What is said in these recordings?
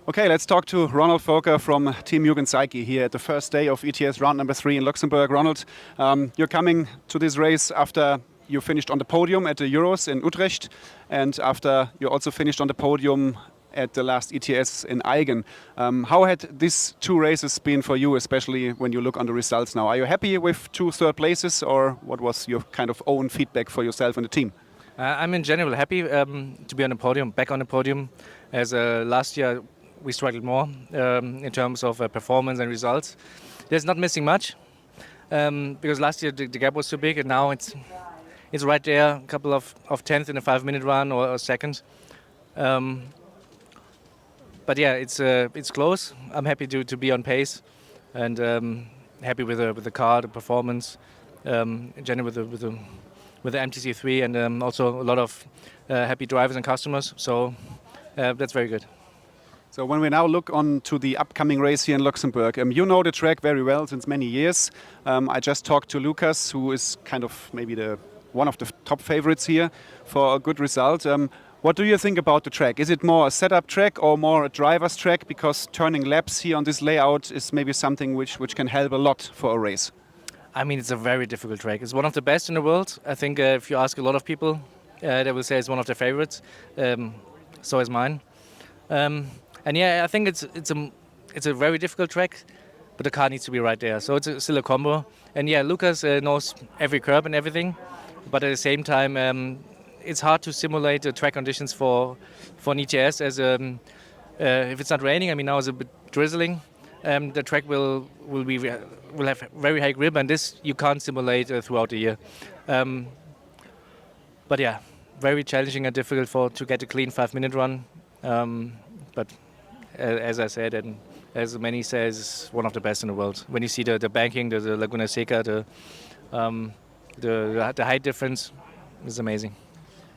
Okay, let's talk to Ronald Völker from Team Jürgen Zeige here at the first day of ETS round number 3 in Luxembourg. Ronald, you're coming to this race after you finished on the podium at the Euros in Utrecht and after you also finished on the podium at the last ETS in Aigen. How had these 2 races been for you, especially when you look on the results now? Are you happy with 2 third places, or what was your kind of own feedback for yourself and the team? I'm in general happy to be on the podium, back on the podium, as last year we struggled more in terms of performance and results. There's not missing much because last year the gap was too big, and now it's right there, a couple of tenths in a 5-minute run or a second. But yeah, it's close. I'm happy to be on pace, and happy with the car, the performance, in general with the MTC3, and also a lot of happy drivers and customers. So that's very good. So when we now look on to the upcoming race here in Luxembourg, you know the track very well since many years. I just talked to Lucas, who is kind of maybe one of the top favorites here for a good result. What do you think about the track? Is it more a setup track or more a driver's track? Because turning laps here on this layout is maybe something which can help a lot for a race. I mean, it's a very difficult track. It's one of the best in the world. I think if you ask a lot of people, they will say it's one of their favorites. So is mine. And yeah, I think it's a very difficult track, but the car needs to be right there. So it's still a combo. And yeah, Lucas knows every curb and everything, but at the same time, it's hard to simulate the track conditions for an ETS. As if it's not raining, I mean now it's a bit drizzling. The track will have very high grip, and this you can't simulate throughout the year. But yeah, very challenging and difficult to get a clean 5-minute run. But as I said, and as many say, it's one of the best in the world. When you see the banking, the Laguna Seca, the height difference is amazing.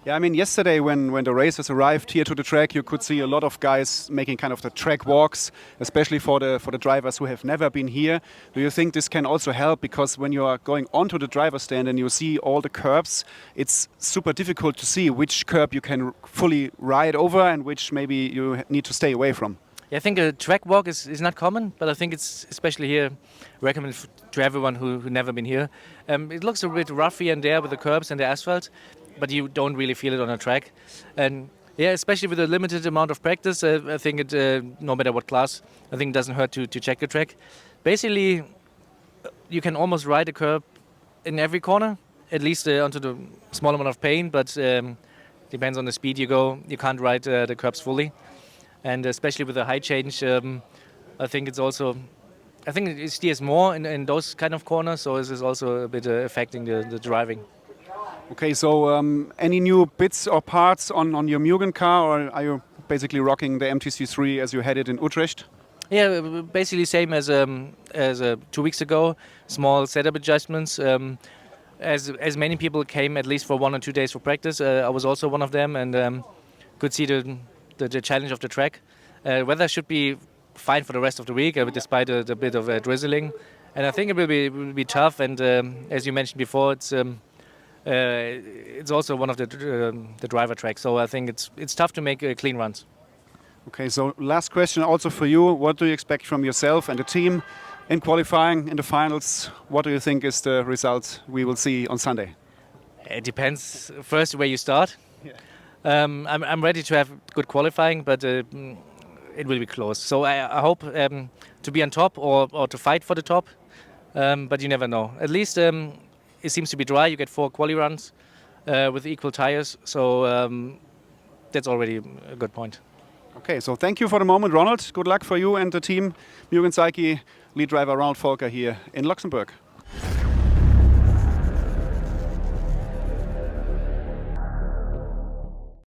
Yeah, I mean, yesterday when the racers arrived here to the track, you could see a lot of guys making kind of the track walks, especially for the drivers who have never been here. Do you think this can also help? Because when you are going onto the driver's stand and you see all the curbs, it's super difficult to see which curb you can fully ride over and which maybe you need to stay away from. Yeah, I think a track walk is not common, but I think it's especially here recommended to everyone who never been here. It looks a bit rough here and there with the curbs and the asphalt, but you don't really feel it on a track. And yeah, especially with a limited amount of practice, I think no matter what class, I think it doesn't hurt to check the track. Basically, you can almost ride a curb in every corner, at least onto the small amount of pain, but depends on the speed you go. You can't ride the curbs fully. And especially with the height change, I think it steers more in those kind of corners, so this is also a bit affecting the driving. Okay, so any new bits or parts on your Mugen car, or are you basically rocking the MTC3 as you had it in Utrecht? Yeah, basically same as 2 weeks ago. Small setup adjustments. As many people came at least for 1 or 2 days for practice, I was also one of them, and could see the challenge of the track. Weather should be fine for the rest of the week, despite the bit of drizzling. And I think it will be tough. And as you mentioned before, it's also one of the driver tracks. So I think it's tough to make clean runs. Okay, so last question also for you. What do you expect from yourself and the team in qualifying, in the finals? What do you think is the result we will see on Sunday? It depends first where you start. Yeah. I'm ready to have good qualifying, but it will be close. So I hope to be on top or to fight for the top, but you never know. At least it seems to be dry. You get 4 quali runs with equal tires, so that's already a good point. Okay, so thank you for the moment, Ronald. Good luck for you and the team. Jürgen Zeige, lead driver Ronald Völker here in Luxembourg.